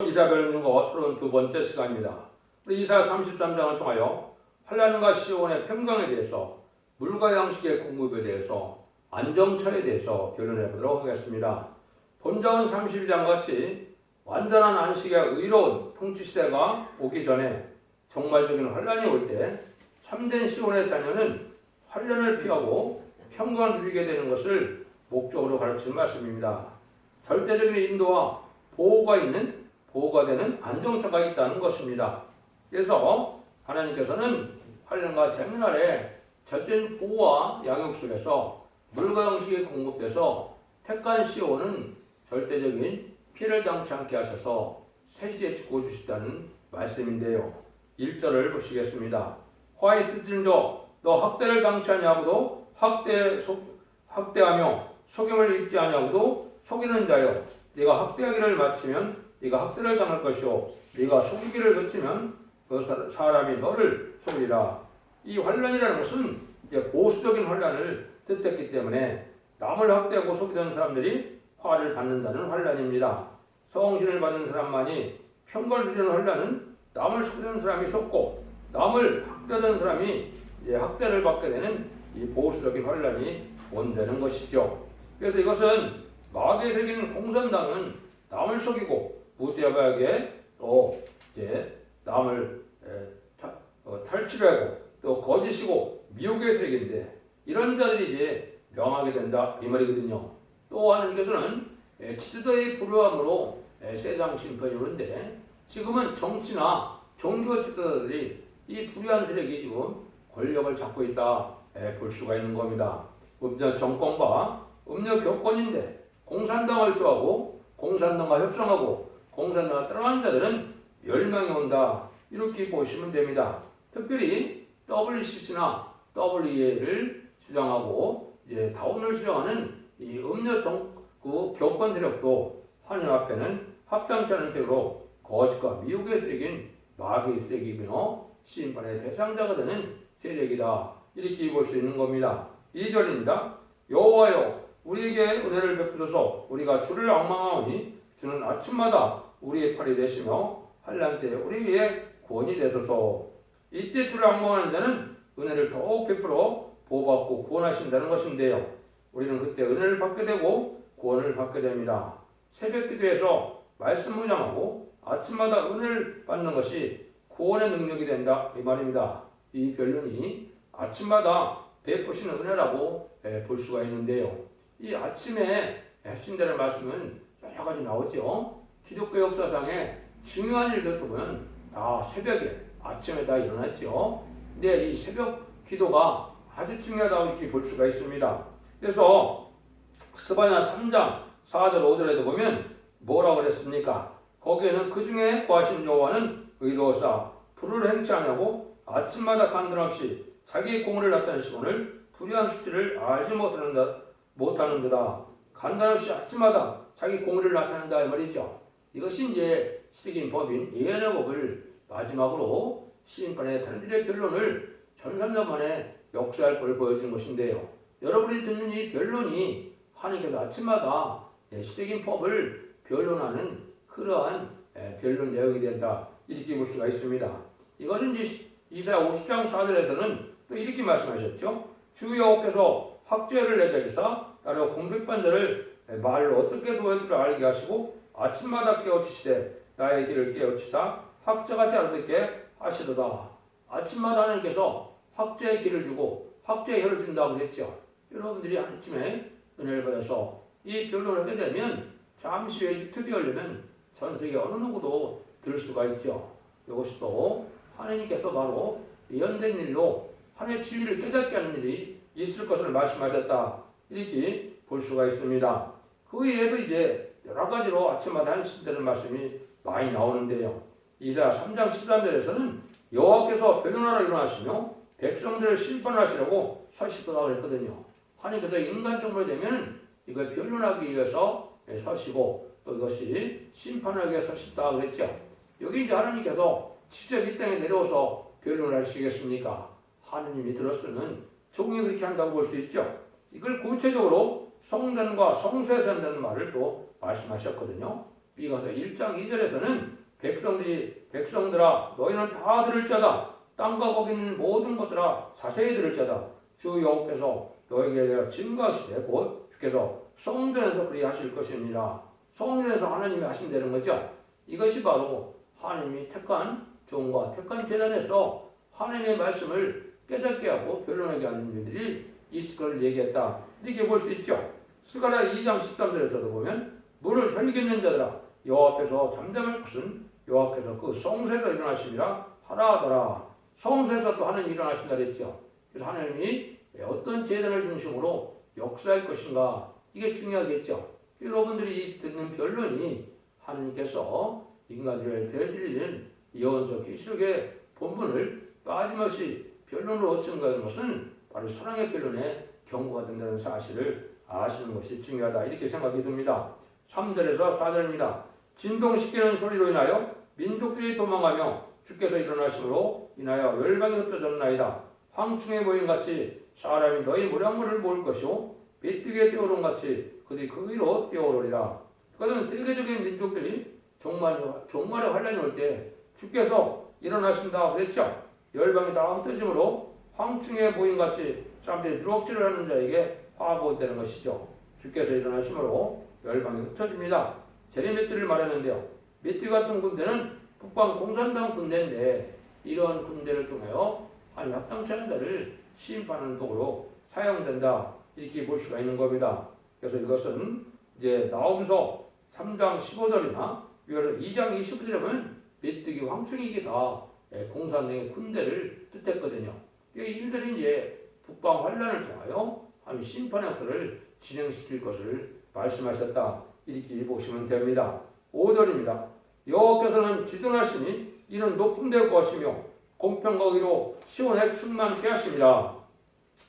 이사별론과 32번째 시간입니다. 우리 이사 33장을 통하여 환난과 시온의 평강에 대해서, 물과 양식의 공급에 대해서, 안정처에 대해서 결론해 보도록 하겠습니다. 본장은 32장 같이 완전한 안식의 의로운 통치시대가 오기 전에 정말적인 환난이 올 때 참된 시온의 자녀는 환난을 피하고 평강을 누리게 되는 것을 목적으로 가르치는 말씀입니다. 절대적인 인도와 보호가 되는 안정처가 있다는 것입니다. 그래서 하나님께서는 환난과 재난 아래 절대적인 보호와 양육 속에서 물과 양식이 공급돼서 택한 시온은 절대적인 피해를 당치 않게 하셔서 새시대에 주시다는 말씀인데요. 1절을 보시겠습니다. 화이스질저 너 학대를 당치 아니하고도 학대하며 속임을 입지 아니하고도 속이는 자여, 네가 학대하기를 마치면 네가 학대를 당할 것이요 네가 속이기를 그치면 그 사람이 너를 속이리라. 이 환난이라는 것은 이제 보수적인 환난을 뜻했기 때문에 남을 학대하고 속이던 사람들이 화를 받는다는 환난입니다. 성신을 받은 사람만이 평강을 누리는 환난은 남을 속이던 사람이 속고 남을 학대하던 사람이 이제 학대를 받게 되는 이 보수적인 환난이 온다는 것이죠. 그래서 이것은 마귀의 세계는 공산당은 남을 속이고 무죄하게 또 이제 남을 탈취하고 또 거짓이고 미혹의 세계인데, 이런 자들이 이제 명하게 된다 이 말이거든요. 또 하나님께서는 치드더의 불효함으로 세상 심판이 오는데, 지금은 정치나 종교 지도자들이 이 불의한 세력이 지금 권력을 잡고 있다 볼 수가 있는 겁니다. 음녀 정권과 음녀 교권인데 공산당을 좋아하고 공산당과 협상하고 공산당을 따라가는 자들은 멸망이 온다, 이렇게 보시면 됩니다. 특별히 WCC나 WEA를 주장하고 이제 다운을 주장하는 이 음녀 교권 세력도 하나님 앞에는 합당치 않은 세력으로 거짓과 미혹의 세력인 마귀의 세력이며 심판의 대상자가 되는 세력이다, 이렇게 볼 수 있는 겁니다. 2절입니다. 여호와여 우리에게 은혜를 베푸소서. 우리가 주를 앙망하오니 주는 아침마다 우리의 팔이 되시며 환난 때 우리의 구원이 되소서. 이때 주를 앙망하는 자는 은혜를 더욱 베풀어 보호받고 구원하신다는 것인데요. 우리는 그때 은혜를 받게 되고 구원을 받게 됩니다. 새벽 기도에서 말씀 묵상하고 아침마다 은혜를 받는 것이 구원의 능력이 된다 이 말입니다. 이 변론이 아침마다 베푸시는 은혜라고 볼 수가 있는데요. 이 아침에 신다는 말씀은 여러 가지 나오죠. 기독교 역사상에 중요한 일들 보면 다 새벽에 아침에 다 일어났죠. 근데 이 새벽 기도가 아주 중요하다고 이렇게 볼 수가 있습니다. 그래서 스바냐 3장 4절 5절에도 보면 뭐라고 그랬습니까? 거기에는 그 중에 구하신 여호와는 의로우사 불을 행치 아니하고 아침마다 간단없이 자기의 공의를 나타내시거늘 불의한 수치를 알지 못하는도다. 간단없이 아침마다 자기 공의를 나타낸다 이 말이죠. 이것이 이제 시대적인 법인 예언의 법을 마지막으로 시인판의 단들의 변론을 전산년 만에 역사할 걸 보여준 것인데요. 여러분이 듣는 이 변론이 하나님께서 아침마다 시대적인 법을 변론하는 그러한 변론 내용이 된다, 이렇게 볼 수가 있습니다. 이것은 이제 이사야 50장 4절에서는 또 이렇게 말씀하셨죠. 주 여호와께서 학죄를 내게 주사 따로 공백한 자를 말로 어떻게 도할 줄 알게 하시고 아침마다 깨우치시되 나의 길을 깨우치사 학자같이 알아듣게 하시도다. 아침마다 하나님께서 학자의 길을 주고 학자의 혀를 준다고 그랬죠. 여러분들이 아침에 은혜를 받아서 이 변론을 하게 되면 잠시 후에 유튜브에 올리면 전 세계 어느 누구도 들을 수가 있죠. 이것이 또 하나님께서 바로 예언된 일로 하나님의 진리를 깨닫게 하는 일이 있을 것을 말씀하셨다, 이렇게 볼 수가 있습니다. 그 외에도 이제 여러 가지로 아침마다 하신다는 말씀이 많이 나오는데요. 이사야 3장 13절에서는 여호와께서 변론하러 일어나시며 백성들을 심판하시려고 서시도다 그랬거든요. 하나님께서 인간적으로 되면 이걸 변론하기 위해서 서시고 또 이것이 심판하기 위해서 서시다 그랬죠. 여기 이제 하나님께서 직접 이 땅에 내려와서 변론을 하시겠습니까? 하느님이 들었으면 종이 그렇게 한다고 볼 수 있죠. 이걸 구체적으로 성전과 성소에서 한다는 말을 또 말씀하셨거든요. 미가서 1장 2절에서는 백성들아 너희는 다 들을 자다. 땅과 거기 있는 모든 것들아 자세히 들을 자다. 주 여호께서 너에게 대하여 증거하시되 곧 주께서 성전에서 그리 하실 것입니다. 성전에서 하나님이 하신다는 거죠. 이것이 바로 하나님이 택한 종과 택한 제단에서 하나님의 말씀을 깨닫게 하고 변론하게 하는 일들이 있을 것을 얘기했다. 이렇게 볼 수 있죠. 스가랴 2장 13절에서도 보면 문을 혈기는 자들아 여호와 앞에서 잠잠할 것은 여호와께서 그 성소에서 일어나심이라 하라 하더라. 성소에서 또 하나님이 일어나신다 그랬죠. 그래서 하나님이 어떤 제단을 중심으로 역사할 것인가 이게 중요하겠죠. 여러분들이 듣는 변론이 하나님께서 인간들을 대드리는 예언서 계시록의 본문을 빠짐없이 변론으로 증거하는 것은 바로 사랑의 변론의 경고가 된다는 사실을 아시는 것이 중요하다 이렇게 생각이 듭니다. 3절에서 4절입니다. 진동시키는 소리로 인하여 민족들이 도망하며 주께서 일어나심으로 인하여 열방이 흩어졌나이다. 황충의 모임같이 사람이 너희 무량물을 모을 것이요 메뚜기의 뛰어오름같이 그들이 그 위로 뛰어오르리라. 그것은 세계적인 민족들이 종말의 환란이 올 때 주께서 일어나신다 그랬죠. 열방이 다 흩어짐으로 황충의 모임같이 사람들이 누럭질을 하는 자에게 화보되는 것이죠. 주께서 일어나심으로 열방이 흩어집니다. 제레미야를 말했는데요. 메뚜기 같은 군대는 북방 공산당 군대인데 이러한 군대를 통하여 하나님 합당치 않은 자를 심판하는 도구로 사용된다 이렇게 볼 수가 있는 겁니다. 그래서 이것은 이제 나홈서 3장 15절이나 2장 25절에 보면 메뚜기 황충이 이게 다 공산당의 군대를 뜻했거든요. 이 일들이 이제 북방 환란을 통하여 하나님 심판의 역사를 진행시킬 것을 말씀하셨다 이렇게 보시면 됩니다. 5절입니다. 여호와께서는 지존하시니 이는 높은 데 거하시며 공평거기로 시온에 충만케 하십니다.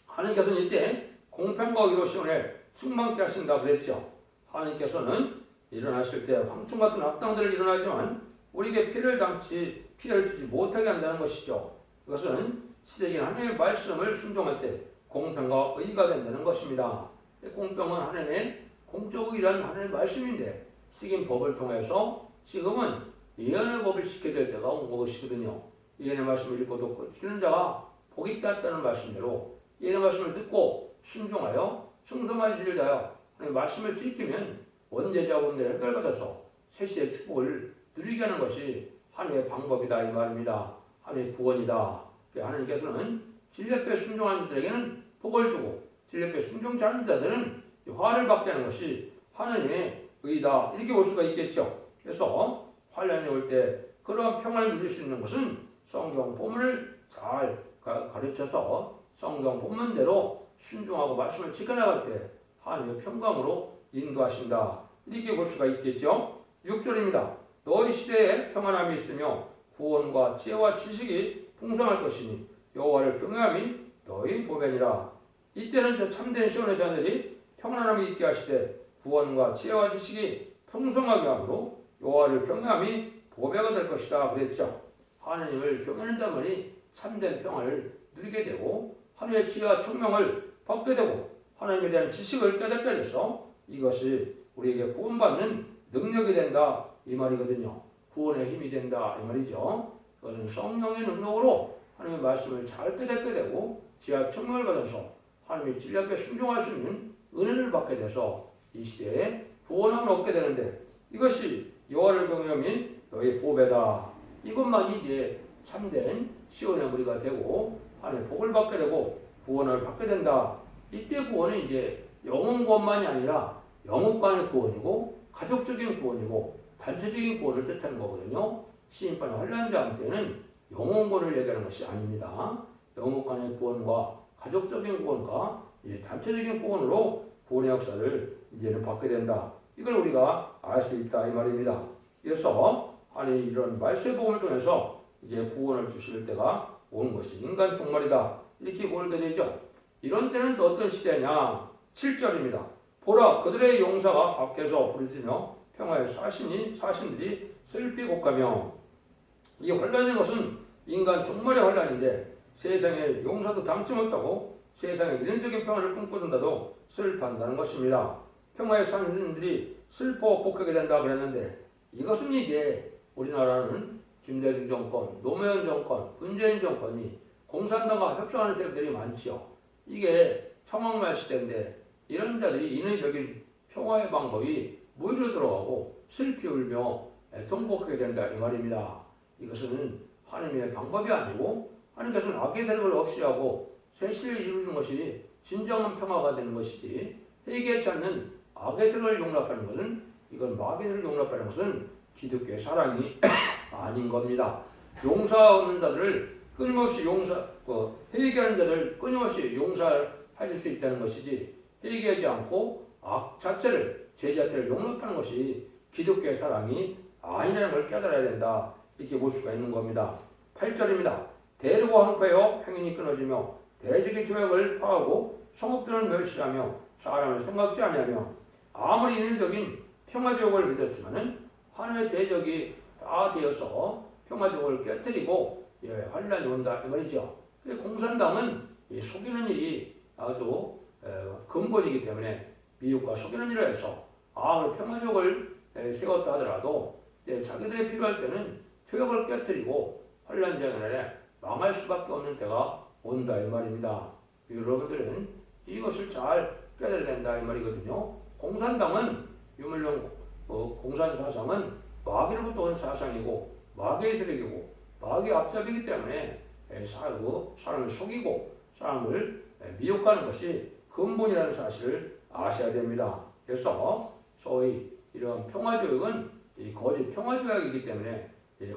하나님께서는 이때 공평거기로 시온에 충만케 하신다 그랬죠. 하나님께서는 일어나실 때 황충 같은 악당들을 일어나지만 우리에게 피해를 주지 못하게 한다는 것이죠. 그것은 시대적인 하나님의 말씀을 순종할 때 공평과 의가 된다는 것입니다. 공평은 하나님의 공적 의라는 하나님의 말씀인데 시긴 법을 통해서 지금은 예언의 법을 지켜야 될 때가 온 것이거든요. 예언의 말씀을 읽고 듣고 지키는 자가 복이 있다는 말씀대로 예언의 말씀을 듣고 순종하여 충성한 일을 다하여 하나님의 말씀을 지키면 원죄자분들의 해결받아서 세시의 축복을 누리게 하는 것이 하나님의 방법이다 이 말입니다. 하나님의 구원이다. 하나님께서는 진리 앞에 순종하는 자들에게는 복을 주고 진리 앞에 순종치 않은 자들은 화를 받게 하는 것이 하나님의 의다 이렇게 볼 수가 있겠죠. 그래서 환란이 올 때 그러한 평안을 누릴 수 있는 것은 성경 본문을 잘 가르쳐서 성경 본문대로 순종하고 말씀을 지켜나갈 때 하나님의 평강으로 인도하신다 이렇게 볼 수가 있겠죠. 6절입니다. 너희 시대에 평안함이 있으며 구원과 지혜와 지식이 풍성할 것이니 여호와를 경외함이 너희 보배니라. 이때는 저 참된 시온의 자들이 평안함이 있게 하시되 구원과 지혜와 지식이 풍성하게 함으로 여호와를 경외함이 보배가 될 것이다 그랬죠. 하나님을 경외한다 보니 참된 평안을 누리게 되고 하나님의 지혜와 총명을 받게 되고 하나님에 대한 지식을 깨닫게 돼서 이것이 우리에게 구원받는 능력이 된다 이 말이거든요. 구원의 힘이 된다 이 말이죠. 그것은 성령의 능력으로 하나님의 말씀을 잘 깨닫게 되고 지혜와 총명을 받아서 하나님의 진리 앞에 순종할 수 있는 은혜를 받게 돼서 이 시대에 구원함을 얻게 되는데 이것이 여호와를 경외함이 너희 보배다. 이것만이 이제 참된 시온의 무리가 되고 하나님의 복을 받게 되고 구원을 받게 된다. 이때 구원은 이제 영혼 구원만이 아니라 영혼간의 구원이고 가족적인 구원이고 단체적인 구원을 뜻하는 거거든요. 시인판의 환란자 때는 영혼 구원을 얘기하는 것이 아닙니다. 영혼간의 구원과 가족적인 구원과 단체적인 구원으로 구원의 역사를 이제는 받게 된다. 이걸 우리가 알 수 있다 이 말입니다. 그래서 아니 이런 말씀의 복음을 통해서 이제 구원을 주실 때가 온 것이 인간 종말이다 이렇게 보게 되죠. 이런 때는 또 어떤 시대냐? 7절입니다. 보라 그들의 용사가 밖에서 부르짖으며 평화의 사신들이 슬피 곡하며. 이 환란인 것은 인간 종말의 환란인데 세상에 용사도 당치 못하고 세상에 이런적인 평화를 꿈꾸는다도 슬퍼한다는 것입니다. 평화의 사신들이 슬퍼 곡하게 된다 그랬는데 이것은 이제 우리나라는 김대중 정권, 노무현 정권, 문재인 정권이 공산당과 협상하는 세력들이 많지요. 이게 청왕말 시대인데 이런 자리 인위적인 평화의 방법이 무리로 들어가고 슬피 울며 통곡하게 된다 이 말입니다. 이것은 하나님의 방법이 아니고 하나님께서는 악의 세력을 없이하고 세실을 이루는 것이 진정한 평화가 되는 것이지 회개치 않는 악의 세력을 용납하는 것은 이건 마귀의 세력을 용납하는 것은 기독교의 사랑이 아닌 겁니다. 용서 없는 자들을 끊임없이 회개하는 자들을 끊임없이 용서할 수 있다는 것이지 회개하지 않고 악 자체를 죄 자체를 용납하는 것이 기독교의 사랑이 아니라는 걸 깨달아야 된다. 이렇게 볼 수가 있는 겁니다. 8절입니다. 대르고 황폐하여 행인이 끊어지며 대적의 조약을 파하고 성읍들을 멸시하며 사람을 생각지 아니하며 아무리 인위적인 평화조약을 믿었지만은 하늘의 대적이 다 되어서 평화조약을 깨뜨리고 환란이 온다 이 말이죠. 공산당은 속이는 일이 아주 근본이기 때문에 미국과 속이는 일을 해서 평화조약을 세웠다 하더라도 자기들이 필요할 때는 조약을 깨뜨리고 환란장에 망할 수밖에 없는 때가 온다 이 말입니다. 여러분들은 이것을 잘 깨달아야 된다 이 말이거든요. 공산당은 유물론 공산사상은 마귀로부터 온 사상이고 마귀의 세력이고 마귀의 앞잡이기 때문에 사람을 속이고 사람을 미혹하는 것이 근본이라는 사실을 아셔야 됩니다. 그래서 소위 이런 평화조약은 거짓 평화조약이기 때문에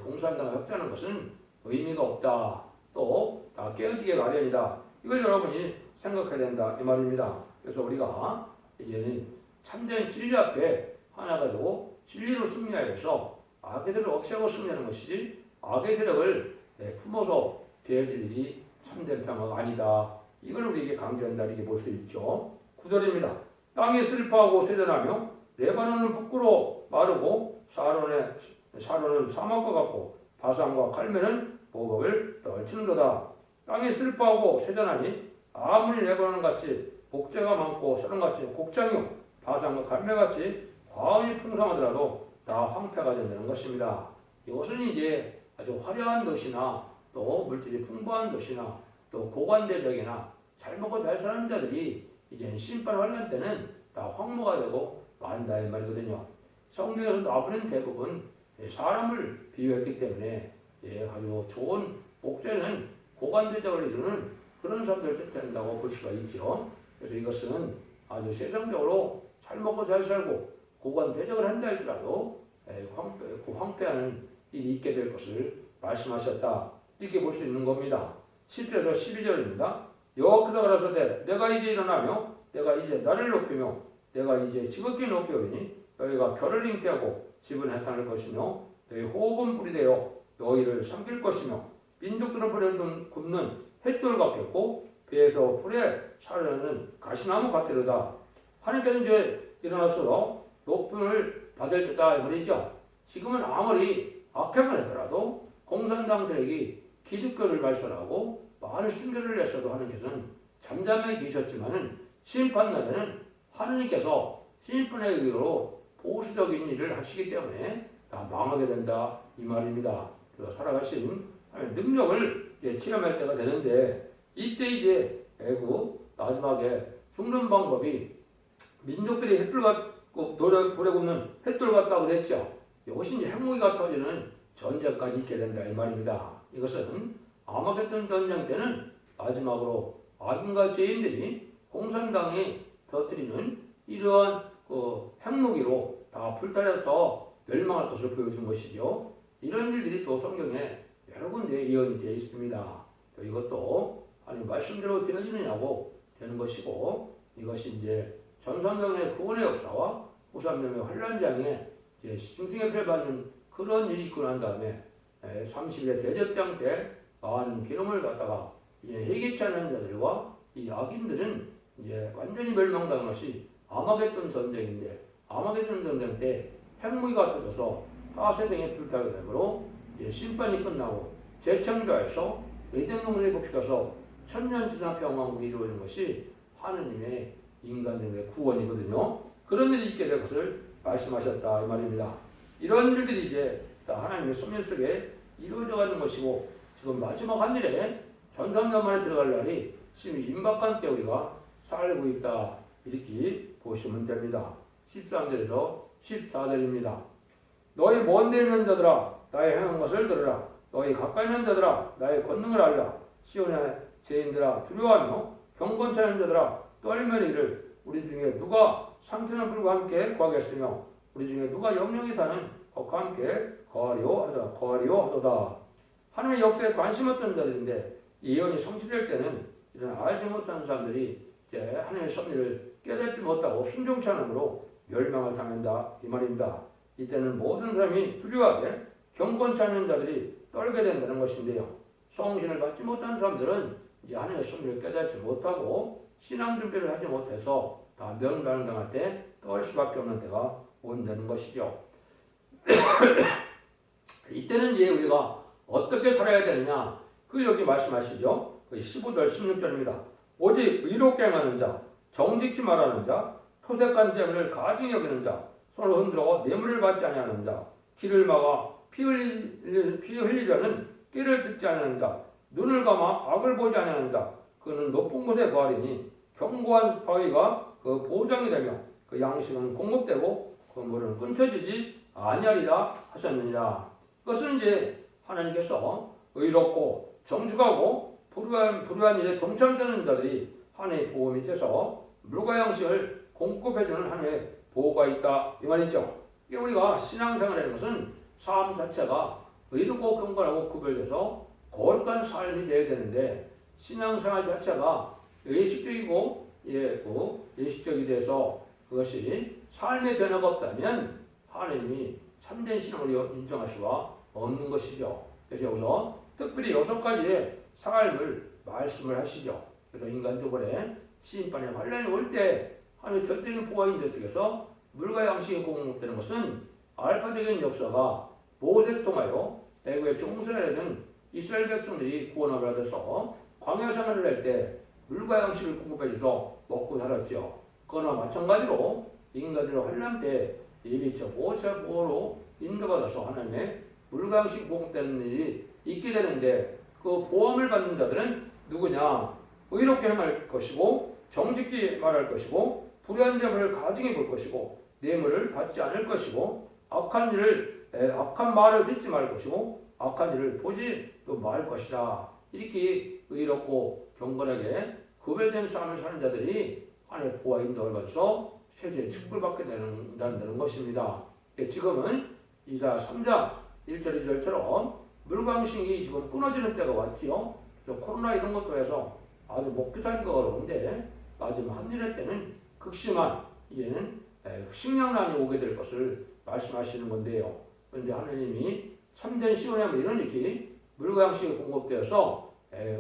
공산당과 협조하는 것은 의미가 없다. 또 다 깨어지게 마련이다. 이걸 여러분이 생각해야 된다 이 말입니다. 그래서 우리가 이제는 참된 진리 앞에 하나가 되고 진리로 승리하여서 악의 세력을 없애고 승리하는 것이지 악의 세력을 품어서 되어질 일이 참된 평화가 아니다. 이걸 우리에게 강조한다 이렇게 볼 수 있죠. 9절입니다. 땅이 슬퍼하고 쇠전하며 레바논은 북구로 마르고 사론은 사막과 같고 바산과 갈멜은 보복을 떨치는도다. 땅이 슬퍼하고 쇠전하니 아무리 레바논 같이 복제가 많고 사론같이 곡창이요 바산과 갈멜같이 과언이 풍성하더라도 다 황폐가 된다는 것입니다. 이것은 이제 아주 화려한 도시나 또 물질이 풍부한 도시나 또 고관대적이나 잘 먹고 잘 사는 자들이 이제 심판 환란 때는 다 황무가 되고 만다 이 말이거든요. 성경에서 나오는 대부분 사람을 비유했기 때문에 아주 좋은 목재는 고관대적을 이루는 그런 사람들을 뜻한다고 볼 수가 있죠. 그래서 이것은 아주 세상적으로 잘 먹고 잘 살고 고관대적을 한다 할지라도 황폐하는 일이 있게 될 것을 말씀하셨다. 이렇게 볼 수 있는 겁니다. 10절에서 12절입니다. 여호와께서 가라사대 내가 이제 일어나며 내가 이제 나를 높이며 내가 이제 지극히 높여오니 너희가 결을 잉태하고 집은 해산할 것이며 너희 호흡은 불이 되어 너희를 삼킬 것이며 민족들은 불에 굽는 햇돌 같겠고 배에서 불에 사르는 가시나무 같으리다. 하나님께서 이제 일어나서 높임을 받을 때다 이 말이죠. 지금은 아무리 악행을 하더라도 공산당 세력이 기득권을 발설하고 많은 순교를 냈어도 하나님께서는 잠잠하게 계셨지만은 심판날에는 하나님께서 심판의 의로 보수적인 일을 하시기 때문에 다 망하게 된다 이 말입니다. 그래서 살아가신 능력을 체험할 때가 되는데 이때 이제 마지막에 죽는 방법이 민족들이 햇불 같고 불에 굽는 햇돌 같다고 그랬죠. 이것이 이제 핵무기가 터지는 전쟁까지 있게 된다 이 말입니다. 이것은 아마겟돈 전쟁 때는 마지막으로 악인과 죄인들이 공산당이 터뜨리는 이러한 핵무기로 다 불타려서 멸망할 것을 보여준 것이죠. 이런 일들이 또 성경에 여러 군데 예언이 되어 있습니다. 또 이것도 아니 말씀대로 되어지느냐고 되는 것이고 이것이 이제 전삼년의 구원의 역사와 후삼년의 환란장에 이제 짐승의 피를 받는 그런 일이 있고 난 다음에 30일의 대접장 때 많은 기름을 갖다가 이제 회개치 않은 자들과 이 악인들은 이제 완전히 멸망당한 것이 아마겟돈 전쟁인데 아마겟돈 전쟁 때 핵무기가 터져서 다 세상에 불타게 되므로 이제 심판이 끝나고 재창조해서 에덴 동산에 복식해서 천년지상 평화국이 이루어진 것이 하느님의 인간들의 구원이거든요. 그런 일이 있게 될 것을 말씀하셨다 이 말입니다. 이런 일들이 이제 다 하나님의 섭리 속에 이루어져 가는 것이고 지금 마지막 한 일에 전성전만에 들어갈 날이 심히 임박한 때 우리가 살고 있다 이렇게 보시면 됩니다. 13절에서 14절입니다. 너희 먼데 있는 자들아 나의 행한 것을 들으라. 너희 가까이 있는 자들아 나의 권능을 알라. 시온의 죄인들아 두려워하며 경건치 않은 자들아 떨며 이를 우리 중에 누가 상태는 불과 함께 구하겠으며 우리 중에 누가 영영이 다는 것과 함께 거하리오 하도다. 하나님의 역사에 관심 없던 자들인데 예언이 성취될 때는 이런 알지 못하는 사람들이 이제 하나님의 섭리를 깨닫지 못하고 순종치 않음으로 멸망을 당한다 이 말입니다. 이때는 모든 사람이 두려워하게 경건치 않은 자들이 떨게 된다는 것인데요. 성신을 받지 못한 사람들은 이제 하나님의 섭리를 깨닫지 못하고 신앙 준비를 하지 못해서 다 멸망을 당할 때 떨 수밖에 없는 때가 온다는 것이죠. 이때는 이제 우리가 어떻게 살아야 되느냐 그걸 여기 말씀하시죠. 15절 16절입니다. 오직 의롭게 행하는 자 정직히 말하는 자 토색한 재물을 가증히 여기는 자 손을 흔들어 뇌물을 받지 아니하는 자 길을 막아 피 흘리려는 끼를 듣지 아니하는 자 눈을 감아 악을 보지 아니하는 자 그는 높은 곳에 거하리니 견고한 바위가 그 보장이 되며 그 양식은 공급되고 그 물은 끊쳐지지 아니하리라 하셨느니라. 그것은 이제 하나님께서 의롭고 정직하고 불우한 일에 동참하는 자들이 하나님의 보호 밑에서 물과 양식을 공급해주는 하나님의 보호가 있다 이 말이죠. 이게 우리가 신앙생활이라는 것은 삶 자체가 의롭고 경건하고 구별돼서 거룩한 삶이 되어야 되는데 신앙생활 자체가 예식적이고 예식적이 돼서 그것이 삶의 변화가 없다면 하나님이 참된 신앙으로 인정할 수가 없는 것이죠. 그래서 여기서 특별히 6가지의 삶을 말씀을 하시죠. 그래서 인간적으로 시인판에 환란이 올 때 하나님의 절대적인 보호인들 속에서 물과 양식이 공급되는 것은 알파적인 역사가 모세를 통하여 애굽의 종소리라는 이스라엘 백성들이 구원을 받아서 광야 생활을 할 때 물과 양식을 공급해줘서 먹고 살았죠. 그러나 마찬가지로 인간들의 환란 때 예비적 모세 보호로 인도받아서 하나님의 물과 양식이 공급되는 일이 있게 되는데 그 보험을 받는 자들은 누구냐? 의롭게 행할 것이고 정직히 말할 것이고 불의한 재물을 가증히 볼 것이고 뇌물을 받지 않을 것이고 악한 말을 듣지 말 것이고 악한 일을 보지 또 말 것이다. 이렇게 의롭고 경건하게 구별된 삶을 사는 자들이 하나님의 보호와 인도를 받아서 세계의 축복을 받게 된다는 것입니다. 지금은 이사야 3장 1절 2절처럼 물과 양식이 지금 끊어지는 때가 왔지요. 그래서 코로나 이런 것도 해서 아주 먹기 살기가 어려운데 마지막 한일의 때는 극심한 이제는 식량난이 오게 될 것을 말씀하시는 건데요. 그런데 하나님이 참된 시온의 하면 이렇게 물과 양식이 공급되어서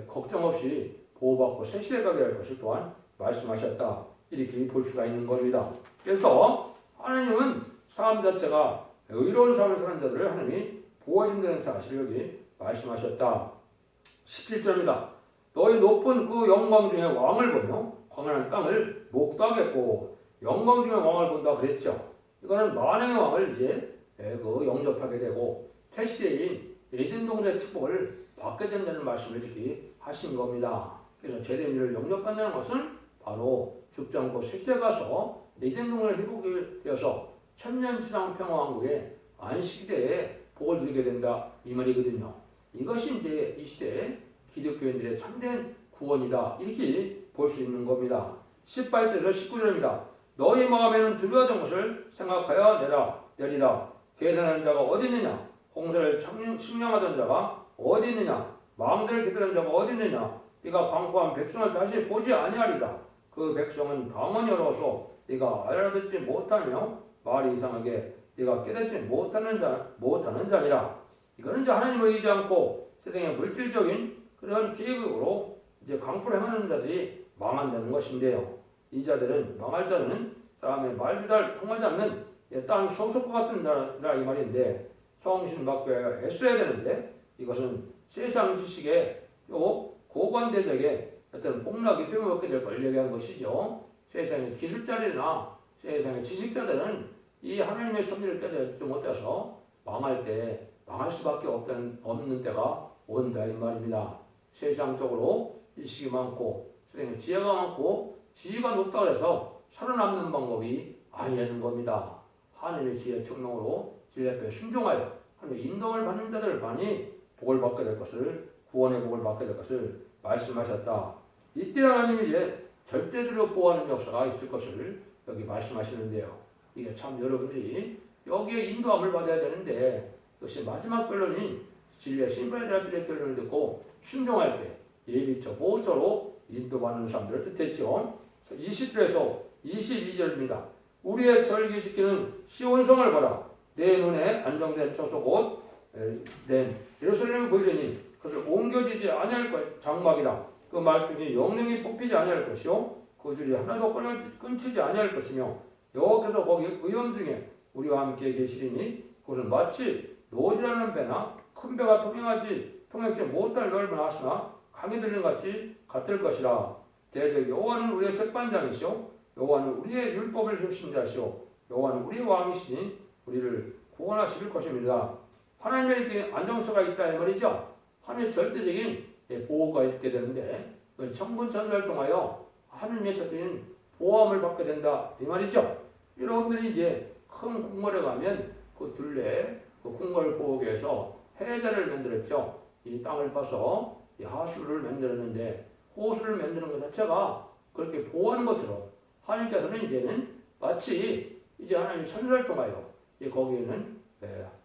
걱정 없이 보호받고 새 시대가 가게 할 것을 또한 말씀하셨다. 이렇게 볼 수가 있는 겁니다. 그래서 하나님은 삶 자체가 의로운 삶을 사는 자들을 하나님이 보호해준다는 사실을 여기 말씀하셨다. 17절입니다. 너희 높은 그 영광 중에 왕을 보며 광활한 땅을 목도하겠고 영광 중에 왕을 본다 그랬죠. 이거는 만왕의 왕을 이제 영접하게 되고 새 시대인 에덴 동산의 축복을 받게 된다는 말씀을 이렇게 하신 겁니다. 그래서 제대미를 영접한다는 것은 바로 죽지 않고 새 시대에 가서 에덴 동산을 회복이 되어서 천년지상 평화왕국의 안식대에 복을 누리게 된다 이 말이거든요. 이것이 이제 이 시대의 기독교인들의 참된 구원이다 이렇게 볼 수 있는 겁니다. 18절에서 19절입니다. 너희 마음에는 두려워하던 것을 생각하여 내리라. 계산하는 자가 어디 있느냐? 홍수를 측량하던 자가 어디 있느냐? 망대를 기다리는 자가 어디 있느냐? 네가 광포한 백성을 다시 보지 아니하리라. 그 백성은 방언이 어려워서 네가 알아듣지 못하며 말이 이상하게 네가 깨닫지 못하는 자니라. 이거는 이제 하나님을 의지 않고 세상의 물질적인 그런 계획으로 이제 강포를 행하는 자들이 망한다는 것인데요. 이 자들은 망할 자들은 사람의 말도 잘 통하지 않는 땅 소속과 같은 자라 이 말인데 성신 받고 애써야 되는데 이것은 세상 지식에 또 고관대적에 어떤 폭락이 세워먹게 될 걸 얘기한 것이죠. 세상의 기술자들이나 세상의 지식자들은 이 하나님의 섭리를 깨닫지 못해서 망할 수밖에 없는 때가 온다 이 말입니다. 세상적으로 지식이 많고 세상에 지혜가 많고 지위가 높다고 해서 살아남는 방법이 아니라는 겁니다. 하나님의 지혜 청명으로 진리 앞에 순종하여 하나님의 인도를 받는 자들 많이 복을 받게 될 것을, 구원의 복을 받게 될 것을 말씀하셨다. 이때 하나님이 이제 절대적으로 보호하는 역사가 있을 것을 여기 말씀하시는데요. 이게 참 여러분들이 여기에 인도함을 받아야 되는데, 역시 마지막 결론인 진리의 신분에 대한 결론을 듣고 순종할 때 예비처 보호처로 인도받는 사람들을 뜻했죠. 20절에서 22절입니다. 우리의 절기 지키는 시온성을 보라. 내 눈에 안정된 처소 곧 낸 예루살렘을 보이려니 그것을 옮겨지지 아니할 것. 장막이라 그 말씀이 영영이 뽑히지 아니할 것이요 그 줄이 하나도 끊치지 아니할 것이며 여호와께서 거기 의원 중에 우리와 함께 계시리니 그것은 마치 노지라는 배나 큰 배가 통행하지 못할 넓은 하수나 강이 들린 같이 같을 것이라. 대적 여호와는 우리의 책반장이시오 여호와는 우리의 율법을 주신 자시오 여호와는 우리의 왕이시니 우리를 구원하실 것입니다. 하나님에게 안정처가 있다 이 말이죠. 하나님의 절대적인 보호가 있게 되는데 천군천사를 통하여 하나님의 절대적인 보호함을 받게 된다 이 말이죠. 여러분들이 이제 큰 궁궐에 가면 그 둘레 그 궁궐 보호하기 위해서 해자를 만들었죠. 이 땅을 파서 이 하수를 만들었는데 호수를 만드는 것 자체가 그렇게 보호하는 것으로 하나님께서는 이제는 마치 이제 하나님 선사를 통하여 거기에는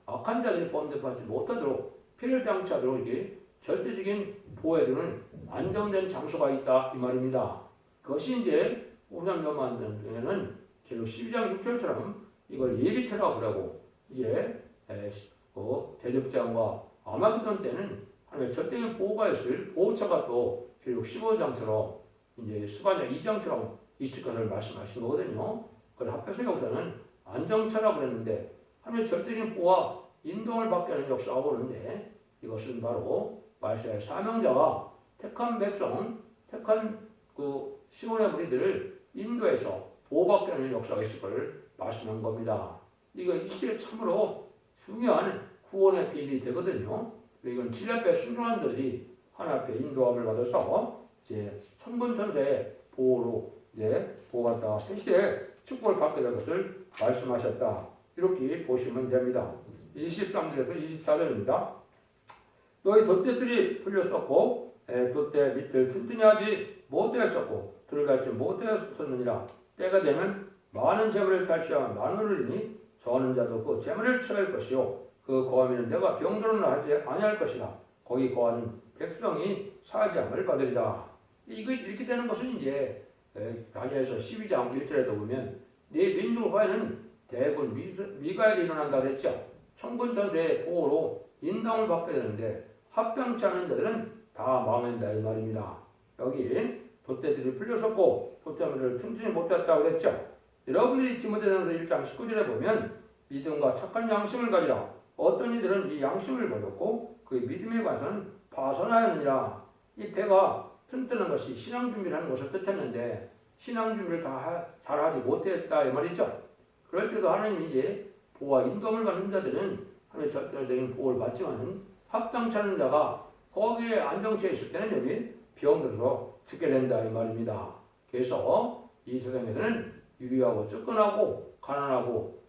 악한 자들이 범죄받지 못하도록 피를 당치하도록 이게 절대적인 보호해주는 안정된 장소가 있다 이 말입니다. 그것이 이제 우상경 만드는 등에는 제로 12장 6절처럼 이걸 예비처라고 그러고 이제 대접장과 아마겟돈 때는 하나님의 절대적인 보호가 있을 보호처가 또 비록 15장처럼 이제 수반장 2장처럼 있을 것을 말씀하신 거거든요. 그걸 합해서 여기서는 안정처라고 그랬는데 하나님의 절대적인 보호와 인도를 받게 하는 역사가 오는데 이것은 바로 말세의 사명자와 택한 백성, 택한 그 시몬의 무리들을 인도해서 보호받게 하는 역사가 있을 것을 말씀한 겁니다. 이거 이 시대에 참으로 중요한 구원의 비밀이 되거든요. 이건 진리 앞에 순종한 자들이 하나님 앞에 인도함을 받아서 이제 천군천사의 보호로 이제 보호받다가 새 시대에 축복을 받게 될 것을 말씀하셨다. 이렇게 보시면 됩니다. 23절에서 24절입니다. 너희 돛대들이 풀렸었고 돛대 밑을 튼튼히 하지 못하였었고 들어갈지 못하였었느니라. 때가 되면 많은 재물을 탈취하여 나누리니 저는 자도 그 재물을 취할 것이요 그 거하면 내가 병들어는 하지 아니할 것이라. 거기 거하는 백성이 사지함을 받으리라. 이거 이렇게 되는 것은 이제 다니엘서 12장 1절에도 보면 네 민족 후에는 대군 미가엘이 일어난다 그랬죠. 천군천사의 보호로 인당을 받게 되는데 합병치 않은 자들은 다 망한다 이 말입니다. 여기 돛대들이 풀렸었고 돛대들을 튼튼히 못했다고 그랬죠. 여러분들이 디모데전서 1장 19절에 보면 믿음과 착한 양심을 가지라. 어떤 이들은 이 양심을 버렸고 그 믿음에 관해서는 파선하였느니라. 이 배가 튼튼한 것이 신앙 준비를 하는 것을 뜻했는데 신앙 준비를 다 잘하지 못했다 이 말이죠. 그럴 때도 하나님이 이제 보호와 인도를 받는 자들은 하나님의 절대적인 보호를 받지만은 합당치 않은 자가 거기에 안정치에 있을 때는 여기 병들어서 죽게 된다 이 말입니다. 그래서 이 세상에서는 유리하고 쫓겨나고 가난하고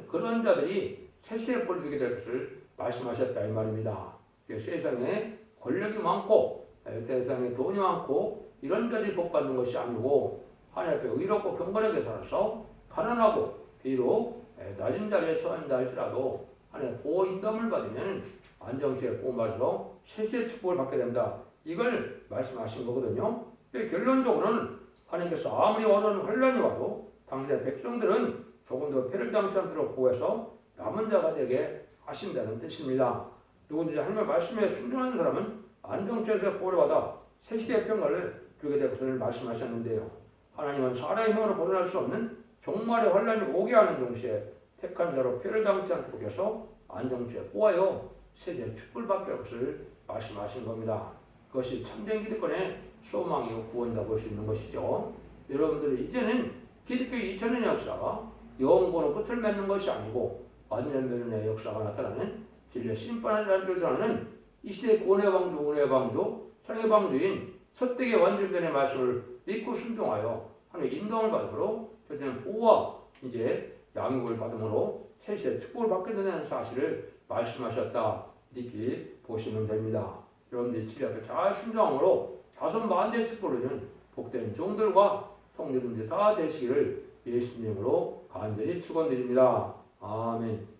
그런 자들이 세세에 꼴리게 될 것을 말씀하셨다 이 말입니다. 세상에 권력이 많고 세상에 돈이 많고 이런 자들이 복받는 것이 아니고 하나님 앞에 의롭고 경건하게 살아서 가난하고 비록 낮은 자리에 처한다 할지라도 하나님의 보호 인도를 받으면 안정치에 보호받아서 세세의 축복을 받게 된다. 이걸 말씀하신 거거든요. 결론적으로는 하나님께서 아무리 어려운 환란이 와도 당신의 백성들은 조금 더 패를 당치 않도록 보호해서 남은 자가 되게 하신다는 뜻입니다. 누구든지 하나님의 말씀에 순종하는 사람은 안정치에서 보호를 받아 새 시대의 평화를 누리게 될 것을 말씀하셨는데요. 하나님은 사람의 힘으로 벗어날 수 없는 종말의 환란이 오게 하는 동시에 택한 자로 패를 당치 않도록 해서 안정치에 보호하여 세대의 축복을 받게 할 것을 말씀하신 겁니다. 그것이 참된 기득권의 소망이고 구원이라고 볼 수 있는 것이죠. 여러분들이 이제는 기독교의 2000년 역사가 영원고는 끝을 맺는 것이 아니고 완전변론의 역사가 나타나는 진리의 심판이라는 뜻을 전하는 이 시대의 고뇌 방주, 은혜 방주, 사랑의 방주인 서택의 완전변의 말씀을 믿고 순종하여 하나님의 인도함을 받음으로 저들은 보호와 이제 양육을 받음으로 셋의 축복을 받게 되는 사실을 말씀하셨다. 이렇게 보시면 됩니다. 여러분들이 지리하게 잘 순종함으로 자손 만대의 축복을 주는 복된 종들과 성도분들 다 되시기를 예수님으로 간절히 축원드립니다. 아멘.